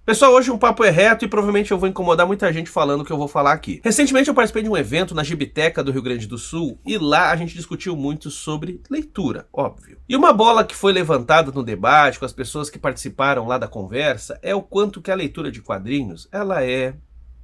Pessoal, hoje um papo é reto e provavelmente eu vou incomodar muita gente falando o que eu vou falar aqui. Recentemente eu participei de um evento na Gibiteca do Rio Grande do Sul e lá a gente discutiu muito sobre leitura, óbvio. E uma bola que foi levantada no debate com as pessoas que participaram lá da conversa é o quanto que a leitura de quadrinhos, ela é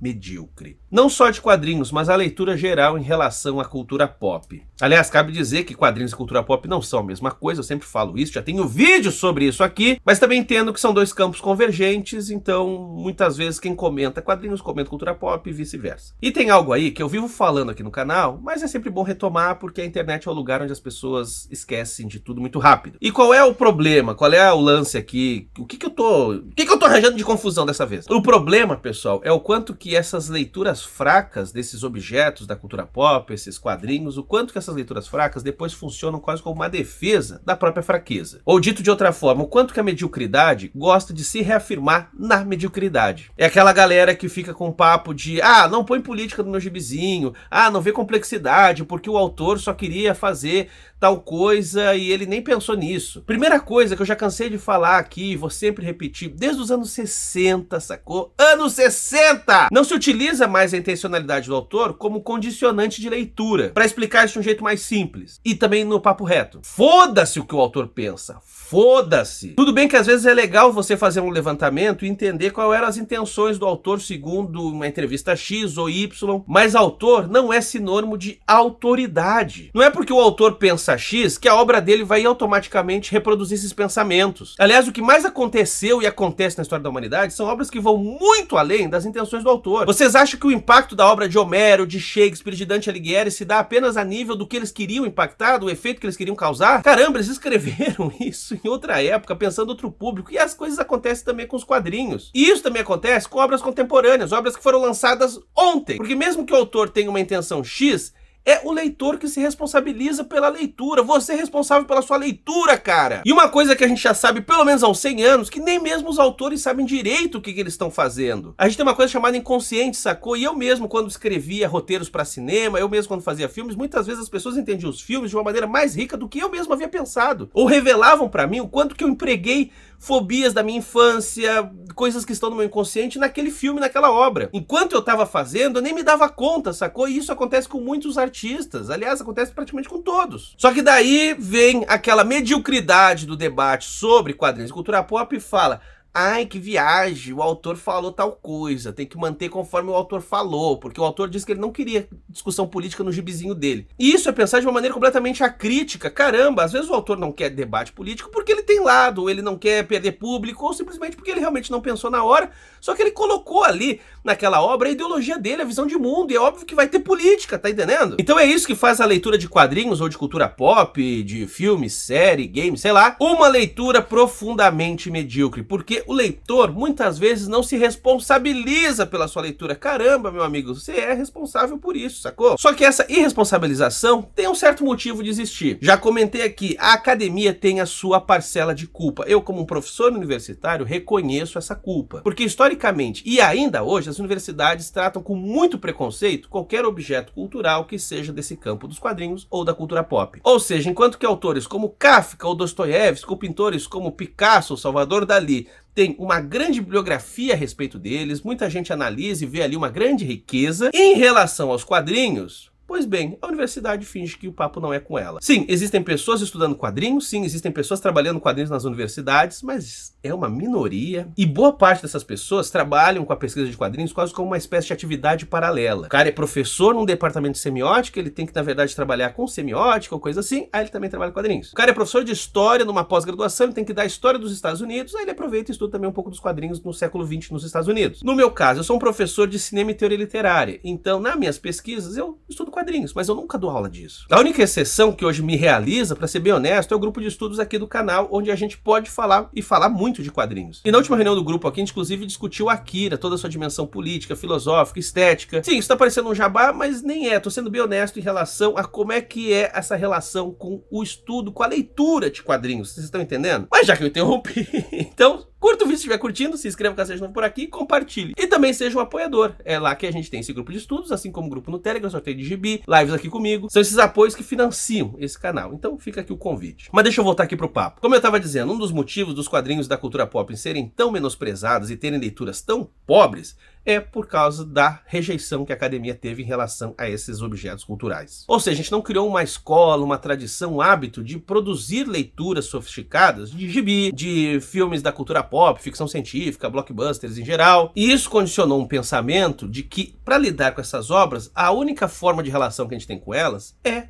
medíocre. Não só de quadrinhos, mas a leitura geral em relação à cultura pop. Aliás, cabe dizer que quadrinhos e cultura pop não são a mesma coisa, eu sempre falo isso, já tenho vídeo sobre isso aqui, mas também entendo que são dois campos convergentes, então muitas vezes quem comenta quadrinhos comenta cultura pop e vice-versa. E tem algo aí que eu vivo falando aqui no canal, mas é sempre bom retomar porque a internet é o lugar onde as pessoas esquecem de tudo muito rápido. E qual é o problema? Qual é o lance aqui? O que eu tô arranjando de confusão dessa vez? O problema, pessoal, é o quanto que essas leituras fracas desses objetos da cultura pop, esses quadrinhos, o quanto que essas leituras fracas depois funcionam quase como uma defesa da própria fraqueza. Ou dito de outra forma, o quanto que a mediocridade gosta de se reafirmar na mediocridade. É aquela galera que fica com papo de não põe política no meu gibizinho, não vê complexidade, porque o autor só queria fazer tal coisa e ele nem pensou nisso. Primeira coisa que eu já cansei de falar aqui, vou sempre repetir, desde os anos 60, sacou? Anos 60! Não se utiliza mais a intencionalidade do autor como condicionante de leitura, para explicar isso de um jeito mais simples. E também no papo reto. Foda-se o que o autor pensa. Foda-se. Tudo bem que às vezes é legal você fazer um levantamento e entender qual eram as intenções do autor segundo uma entrevista X ou Y, mas autor não é sinônimo de autoridade. Não é porque o autor pensa X que a obra dele vai automaticamente reproduzir esses pensamentos. Aliás, o que mais aconteceu e acontece na história da humanidade são obras que vão muito além das intenções do autor. Vocês acham que o impacto da obra de Homero, de Shakespeare, de Dante Alighieri se dá apenas a nível do que eles queriam impactar, do efeito que eles queriam causar? Caramba, eles escreveram isso em outra época, pensando em outro público, e as coisas acontecem também com os quadrinhos. E isso também acontece com obras contemporâneas, obras que foram lançadas ontem. Porque mesmo que o autor tenha uma intenção X, é o leitor que se responsabiliza pela leitura. Você é responsável pela sua leitura, cara. E uma coisa que a gente já sabe pelo menos há uns 100 anos, que nem mesmo os autores sabem direito o que eles estão fazendo. A gente tem uma coisa chamada inconsciente, sacou? E eu mesmo, quando escrevia roteiros para cinema, eu mesmo quando fazia filmes, muitas vezes as pessoas entendiam os filmes de uma maneira mais rica do que eu mesmo havia pensado. Ou revelavam para mim o quanto que eu empreguei fobias da minha infância, coisas que estão no meu inconsciente naquele filme, naquela obra. Enquanto eu tava fazendo, eu nem me dava conta, sacou? E isso acontece com muitos artistas. Aliás, acontece praticamente com todos. Só que daí vem aquela mediocridade do debate sobre quadrinhos e cultura pop e fala: ai, que viagem, o autor falou tal coisa, tem que manter conforme o autor falou, porque o autor disse que ele não queria discussão política no gibizinho dele. E isso é pensar de uma maneira completamente acrítica. Caramba, às vezes o autor não quer debate político porque ele tem lado, ou ele não quer perder público, ou simplesmente porque ele realmente não pensou na hora, só que ele colocou ali naquela obra a ideologia dele, a visão de mundo, e é óbvio que vai ter política, tá entendendo? Então é isso que faz a leitura de quadrinhos ou de cultura pop, de filme, série, game, sei lá, uma leitura profundamente medíocre, porque o leitor muitas vezes não se responsabiliza pela sua leitura. Caramba, meu amigo, você é responsável por isso, sacou? Só que essa irresponsabilização tem um certo motivo de existir. Já comentei aqui, a academia tem a sua parcela de culpa. Eu, como um professor universitário, reconheço essa culpa. Porque historicamente, e ainda hoje, as universidades tratam com muito preconceito qualquer objeto cultural que seja desse campo dos quadrinhos ou da cultura pop. Ou seja, enquanto que autores como Kafka ou Dostoiévski, ou pintores como Picasso ou Salvador Dalí tem uma grande bibliografia a respeito deles, muita gente analisa e vê ali uma grande riqueza. Em relação aos quadrinhos, pois bem, a universidade finge que o papo não é com ela. Sim, existem pessoas estudando quadrinhos, sim, existem pessoas trabalhando quadrinhos nas universidades, mas é uma minoria. E boa parte dessas pessoas trabalham com a pesquisa de quadrinhos quase como uma espécie de atividade paralela. O cara é professor num departamento de semiótica, ele tem que, na verdade, trabalhar com semiótica ou coisa assim, aí ele também trabalha com quadrinhos. O cara é professor de história numa pós-graduação, ele tem que dar a história dos Estados Unidos, aí ele aproveita e estuda também um pouco dos quadrinhos no século XX nos Estados Unidos. No meu caso, eu sou um professor de cinema e teoria literária, então, nas minhas pesquisas, eu estudo quadrinhos, mas eu nunca dou aula disso. A única exceção que hoje me realiza, pra ser bem honesto, é o grupo de estudos aqui do canal, onde a gente pode falar e falar muito de quadrinhos. E na última reunião do grupo aqui, a gente inclusive discutiu Akira, toda a sua dimensão política, filosófica, estética. Sim, isso tá parecendo um jabá, mas nem é. Tô sendo bem honesto em relação a como é que é essa relação com o estudo, com a leitura de quadrinhos. Vocês estão entendendo? Mas já que eu interrompi, então Curta o vídeo se estiver curtindo, se inscreva caso seja novo por aqui e compartilhe. E também seja um apoiador. É lá que a gente tem esse grupo de estudos, assim como o grupo no Telegram, sorteio de gibi, lives aqui comigo. São esses apoios que financiam esse canal. Então fica aqui o convite. Mas deixa eu voltar aqui pro papo. Como eu tava dizendo, um dos motivos dos quadrinhos da cultura pop serem tão menosprezados e terem leituras tão pobres é por causa da rejeição que a academia teve em relação a esses objetos culturais. Ou seja, a gente não criou uma escola, uma tradição, um hábito de produzir leituras sofisticadas de gibi, de filmes da cultura pop, ficção científica, blockbusters em geral. E isso condicionou um pensamento de que, para lidar com essas obras, a única forma de relação que a gente tem com elas é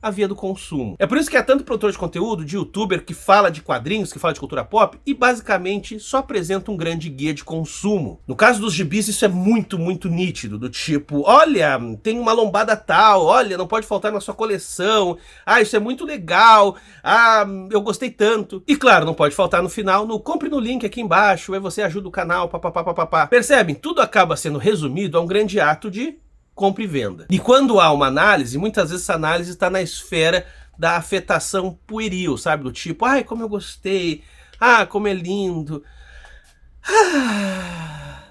a via do consumo. É por isso que há tanto produtor de conteúdo, de youtuber que fala de quadrinhos, que fala de cultura pop e basicamente só apresenta um grande guia de consumo. No caso dos gibis isso é muito nítido, do tipo, olha, tem uma lombada tal, olha, não pode faltar na sua coleção, ah, isso é muito legal, ah, eu gostei tanto. E claro, não pode faltar no final, no compre no link aqui embaixo, aí você ajuda o canal, papapá. Percebem? Tudo acaba sendo resumido a um grande ato de compra e venda. E quando há uma análise, muitas vezes essa análise está na esfera da afetação pueril, sabe? Do tipo, ai, como eu gostei, ah, como é lindo.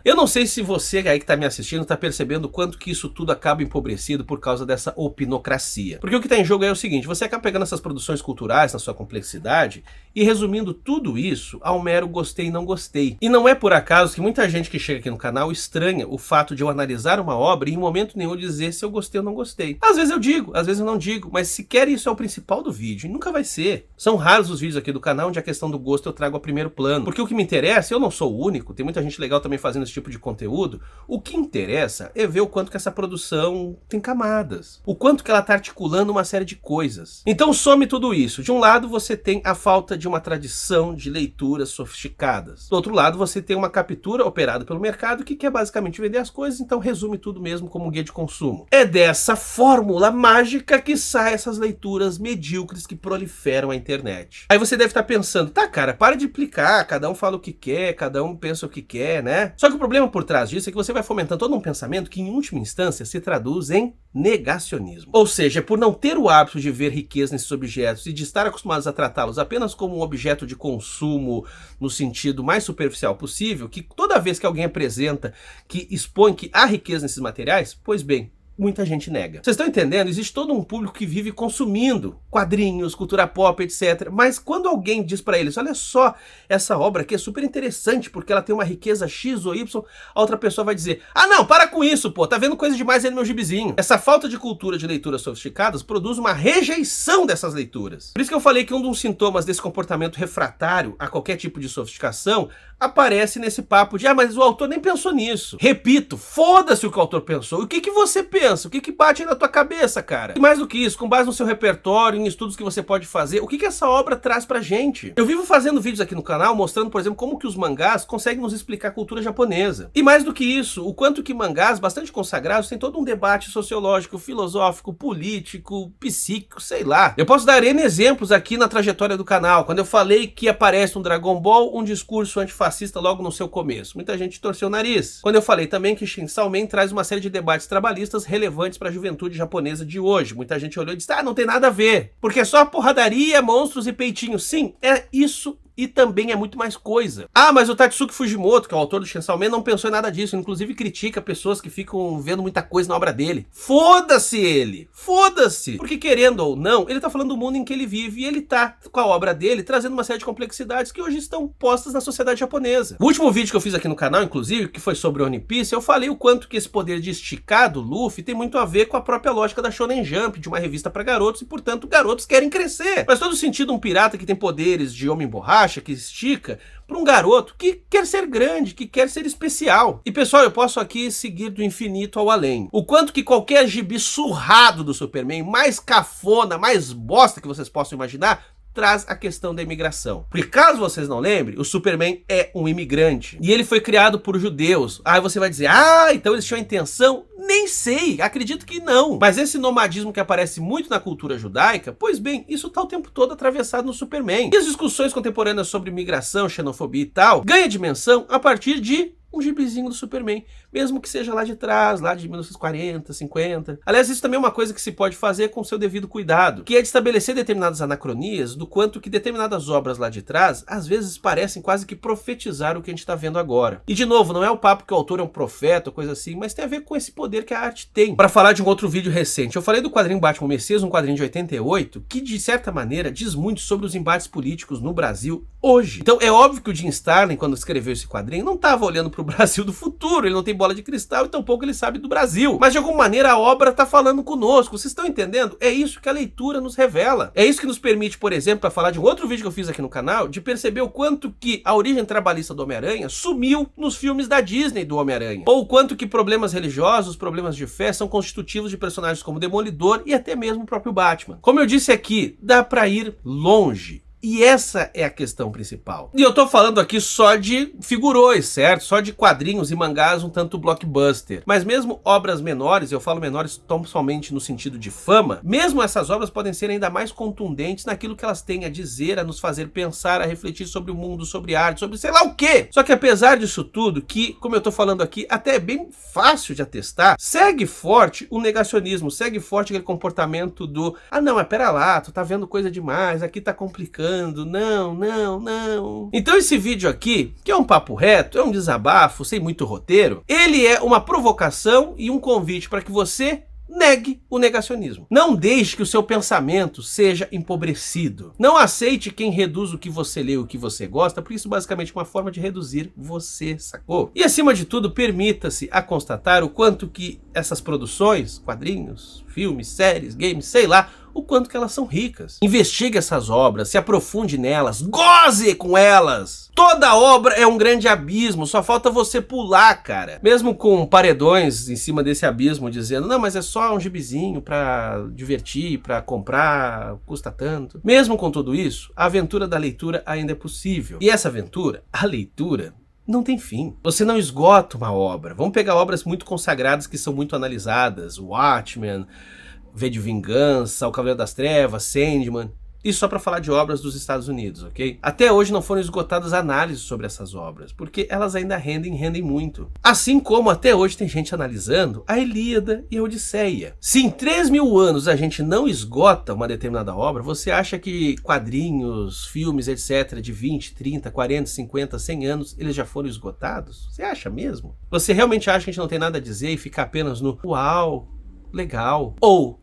Eu não sei se você aí que está me assistindo está percebendo o quanto que isso tudo acaba empobrecido por causa dessa opinocracia. Porque o que está em jogo é o seguinte, você acaba pegando essas produções culturais na sua complexidade e resumindo tudo isso a um mero gostei e não gostei. E não é por acaso que muita gente que chega aqui no canal estranha o fato de eu analisar uma obra e em momento nenhum dizer se eu gostei ou não gostei. Às vezes eu digo, às vezes eu não digo, mas sequer isso é o principal do vídeo, e nunca vai ser. São raros os vídeos aqui do canal onde a questão do gosto eu trago a primeiro plano. Porque o que me interessa, eu não sou o único, tem muita gente legal também fazendo esse tipo de conteúdo, o que interessa é ver o quanto que essa produção tem camadas, o quanto que ela está articulando uma série de coisas. Então some tudo isso. De um lado você tem a falta de uma tradição de leituras sofisticadas. Do outro lado você tem uma captura operada pelo mercado que quer basicamente vender as coisas, então resume tudo mesmo como um guia de consumo. É dessa fórmula mágica que saem essas leituras medíocres que proliferam a internet. Aí você deve estar pensando, tá cara, para de implicar, cada um fala o que quer, cada um pensa o que quer, né? Só que o problema por trás disso é que você vai fomentando todo um pensamento que em última instância se traduz em negacionismo. Ou seja, por não ter o hábito de ver riqueza nesses objetos e de estar acostumados a tratá-los apenas como um objeto de consumo no sentido mais superficial possível, que toda vez que alguém apresenta, que expõe que há riqueza nesses materiais, pois bem, muita gente nega. Vocês estão entendendo? Existe todo um público que vive consumindo quadrinhos, cultura pop, etc. Mas quando alguém diz para eles, olha só, essa obra aqui é super interessante porque ela tem uma riqueza X ou Y, a outra pessoa vai dizer, ah não, para com isso, pô, tá vendo coisa demais aí no meu gibizinho. Essa falta de cultura de leituras sofisticadas produz uma rejeição dessas leituras. Por isso que eu falei que um dos sintomas desse comportamento refratário a qualquer tipo de sofisticação aparece nesse papo de, ah, mas o autor nem pensou nisso. Repito, foda-se o que o autor pensou. O que que você pensa? O que que bate aí na tua cabeça, cara? E mais do que isso, com base no seu repertório, em estudos que você pode fazer, o que que essa obra traz pra gente? Eu vivo fazendo vídeos aqui no canal mostrando, por exemplo, como que os mangás conseguem nos explicar a cultura japonesa. E mais do que isso, o quanto que mangás bastante consagrados têm todo um debate sociológico, filosófico, político, psíquico, sei lá. Eu posso dar N exemplos aqui na trajetória do canal. Quando eu falei que aparece no Dragon Ball um discurso antifascista logo no seu começo, muita gente torceu o nariz. Quando eu falei também que Chainsaw Man traz uma série de debates trabalhistas relevantes para a juventude japonesa de hoje, muita gente olhou e disse, ah, não tem nada a ver, porque é só porradaria, monstros e peitinhos. Sim, é isso e também é muito mais coisa. Ah, mas o Tatsuki Fujimoto, que é o autor do Chainsaw Man, não pensou em nada disso, inclusive critica pessoas que ficam vendo muita coisa na obra dele. Foda-se ele! Foda-se! Porque querendo ou não, ele tá falando do mundo em que ele vive e ele tá, com a obra dele, trazendo uma série de complexidades que hoje estão postas na sociedade japonesa. O último vídeo que eu fiz aqui no canal, inclusive, que foi sobre One Piece, eu falei o quanto que esse poder de esticar do Luffy tem muito a ver com a própria lógica da Shonen Jump, de uma revista para garotos, e portanto, garotos querem crescer. Faz todo sentido um pirata que tem poderes de homem borracha, que estica, para um garoto que quer ser grande, que quer ser especial. E pessoal, eu posso aqui seguir do infinito ao além. O quanto que qualquer gibi surrado do Superman, mais cafona, mais bosta que vocês possam imaginar, traz a questão da imigração. Porque caso vocês não lembrem, o Superman é um imigrante. E ele foi criado por judeus. Aí você vai dizer, ah, então eles tinham a intenção? Nem sei, acredito que não. Mas esse nomadismo que aparece muito na cultura judaica, pois bem, isso tá o tempo todo atravessado no Superman. E as discussões contemporâneas sobre imigração, xenofobia e tal, ganha dimensão a partir de um gibizinho do Superman, mesmo que seja lá de trás, lá de 1940, 50. Aliás, isso também é uma coisa que se pode fazer com seu devido cuidado, que é de estabelecer determinadas anacronias do quanto que determinadas obras lá de trás, às vezes parecem quase que profetizar o que a gente está vendo agora. E de novo, não é o papo que o autor é um profeta ou coisa assim, mas tem a ver com esse poder que a arte tem. Para falar de um outro vídeo recente, eu falei do quadrinho Batman Messias, um quadrinho de 88, que de certa maneira diz muito sobre os embates políticos no Brasil hoje. Então é óbvio que o Jim Starlin, quando escreveu esse quadrinho, não estava olhando para o Brasil do futuro, ele não tem bola de cristal e tampouco ele sabe do Brasil. Mas de alguma maneira a obra está falando conosco, vocês estão entendendo? É isso que a leitura nos revela. É isso que nos permite, por exemplo, para falar de um outro vídeo que eu fiz aqui no canal, de perceber o quanto que a origem trabalhista do Homem-Aranha sumiu nos filmes da Disney do Homem-Aranha. Ou o quanto que problemas religiosos, problemas de fé são constitutivos de personagens como Demolidor e até mesmo o próprio Batman. Como eu disse aqui, dá para ir longe. E essa é a questão principal. E eu tô falando aqui só de figurões, certo? Só de quadrinhos e mangás um tanto blockbuster. Mas mesmo obras menores, eu falo menores tão somente no sentido de fama, mesmo essas obras podem ser ainda mais contundentes naquilo que elas têm a dizer, a nos fazer pensar, a refletir sobre o mundo, sobre arte, sobre sei lá o quê. Só que apesar disso tudo, que, como eu tô falando aqui, até é bem fácil de atestar, segue forte o negacionismo, segue forte aquele comportamento do não, mas pera lá, tu tá vendo coisa demais, aqui tá complicando, não. Então esse vídeo aqui, que é um papo reto, é um desabafo, sem muito roteiro, ele é uma provocação e um convite para que você negue o negacionismo. Não deixe que o seu pensamento seja empobrecido. Não aceite quem reduz o que você lê, o que você gosta, porque isso basicamente é uma forma de reduzir você, sacou? E acima de tudo, permita-se a constatar o quanto que essas produções, quadrinhos, filmes, séries, games, sei lá, o quanto que elas são ricas. Investigue essas obras, se aprofunde nelas, goze com elas. Toda obra é um grande abismo, só falta você pular, cara. Mesmo com paredões em cima desse abismo, dizendo, não, mas é só um gibizinho pra divertir, pra comprar, custa tanto. Mesmo com tudo isso, a aventura da leitura ainda é possível. E essa aventura, a leitura, não tem fim. Você não esgota uma obra. Vamos pegar obras muito consagradas que são muito analisadas. Watchmen, V de Vingança, O Cavaleiro das Trevas, Sandman. Isso só para falar de obras dos Estados Unidos, ok? Até hoje não foram esgotadas análises sobre essas obras, porque elas ainda rendem muito. Assim como até hoje tem gente analisando a Ilíada e a Odisseia. Se em 3.000 anos a gente não esgota uma determinada obra, você acha que quadrinhos, filmes, etc., de 20, 30, 40, 50, 100 anos, eles já foram esgotados? Você acha mesmo? Você realmente acha que a gente não tem nada a dizer e fica apenas no uau, legal? Ou,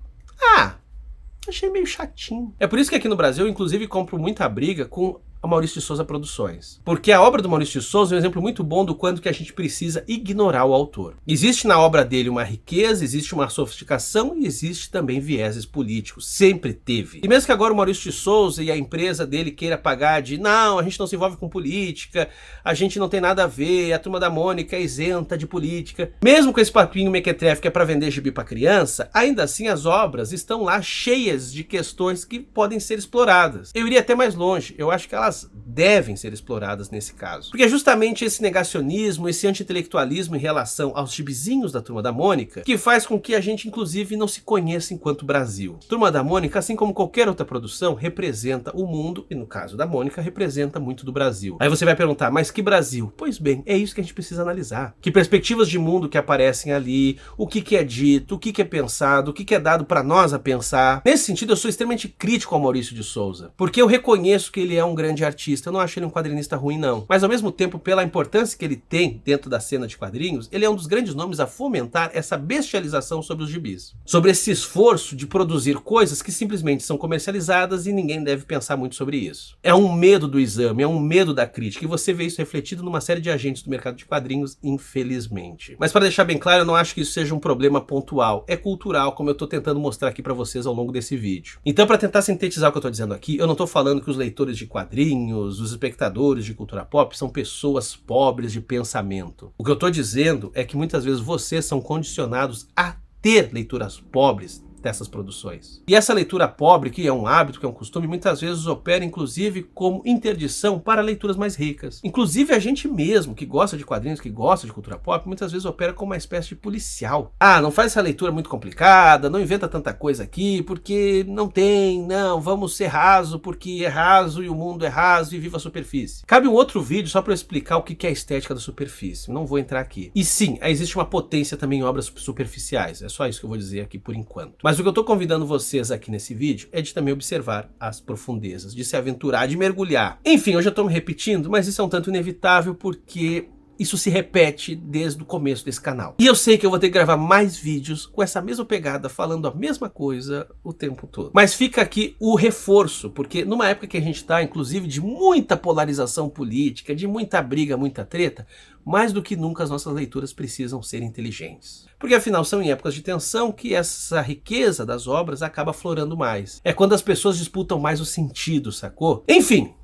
achei meio chatinho. É por isso que aqui no Brasil eu inclusive compro muita briga com a Maurício de Souza Produções. Porque a obra do Maurício de Souza é um exemplo muito bom do quanto que a gente precisa ignorar o autor. Existe na obra dele uma riqueza, existe uma sofisticação e existe também vieses políticos. Sempre teve. E mesmo que agora o Maurício de Souza e a empresa dele queira pagar de não, a gente não se envolve com política, a gente não tem nada a ver, a Turma da Mônica é isenta de política. Mesmo com esse papinho mequetrefe que é pra vender gibi pra criança, ainda assim as obras estão lá cheias de questões que podem ser exploradas. Eu iria até mais longe. Eu acho que elas devem ser exploradas nesse caso. Porque é justamente esse negacionismo, esse anti-intelectualismo em relação aos gibizinhos da Turma da Mônica que faz com que a gente, inclusive, não se conheça enquanto Brasil. Turma da Mônica, assim como qualquer outra produção, representa o mundo e, no caso da Mônica, representa muito do Brasil. Aí você vai perguntar, mas que Brasil? Pois bem, é isso que a gente precisa analisar. Que perspectivas de mundo que aparecem ali, o que é dito, o que é pensado, o que é dado para nós a pensar. Nesse sentido, eu sou extremamente crítico ao Maurício de Souza, porque eu reconheço que ele é um grande artista, eu não acho ele um quadrinista ruim não, mas ao mesmo tempo, pela importância que ele tem dentro da cena de quadrinhos, ele é um dos grandes nomes a fomentar essa bestialização sobre os gibis, sobre esse esforço de produzir coisas que simplesmente são comercializadas e ninguém deve pensar muito sobre isso. É um medo do exame, é um medo da crítica, e você vê isso refletido numa série de agentes do mercado de quadrinhos, infelizmente. Mas para deixar bem claro, eu não acho que isso seja um problema pontual, é cultural, como eu tô tentando mostrar aqui para vocês ao longo desse vídeo. Então, para tentar sintetizar o que eu tô dizendo aqui, eu não tô falando que os leitores de quadrinhos, os espectadores de cultura pop são pessoas pobres de pensamento. O que eu tô dizendo é que muitas vezes vocês são condicionados a ter leituras pobres dessas produções. E essa leitura pobre, que é um hábito, que é um costume, muitas vezes opera inclusive como interdição para leituras mais ricas. Inclusive a gente mesmo, que gosta de quadrinhos, que gosta de cultura pop, muitas vezes opera como uma espécie de policial. Ah, não faz essa leitura muito complicada, não inventa tanta coisa aqui, porque não tem, não, vamos ser raso, porque é raso e o mundo é raso e viva a superfície. Cabe um outro vídeo só para eu explicar o que é a estética da superfície, não vou entrar aqui. E sim, existe uma potência também em obras superficiais, é só isso que eu vou dizer aqui por enquanto. Mas o que eu tô convidando vocês aqui nesse vídeo é de também observar as profundezas, de se aventurar, de mergulhar. Enfim, eu já tô me repetindo, mas isso é um tanto inevitável porque isso se repete desde o começo desse canal. E eu sei que eu vou ter que gravar mais vídeos com essa mesma pegada, falando a mesma coisa o tempo todo. Mas fica aqui o reforço, porque numa época que a gente tá, inclusive, de muita polarização política, de muita briga, muita treta, mais do que nunca as nossas leituras precisam ser inteligentes. Porque afinal são em épocas de tensão que essa riqueza das obras acaba aflorando mais. É quando as pessoas disputam mais o sentido, sacou? Enfim,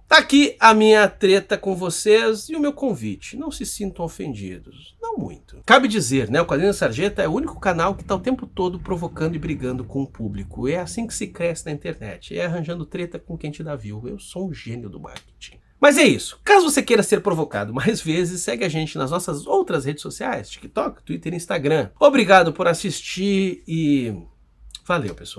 tá aqui a minha treta com vocês e o meu convite. Não se sintam ofendidos. Não muito. Cabe dizer, né? O Quadrinho da Sarjeta é o único canal que tá o tempo todo provocando e brigando com o público. É assim que se cresce na internet. É arranjando treta com quem te dá view. Eu sou um gênio do marketing. Mas é isso. Caso você queira ser provocado mais vezes, segue a gente nas nossas outras redes sociais. TikTok, Twitter e Instagram. Obrigado por assistir e valeu, pessoal.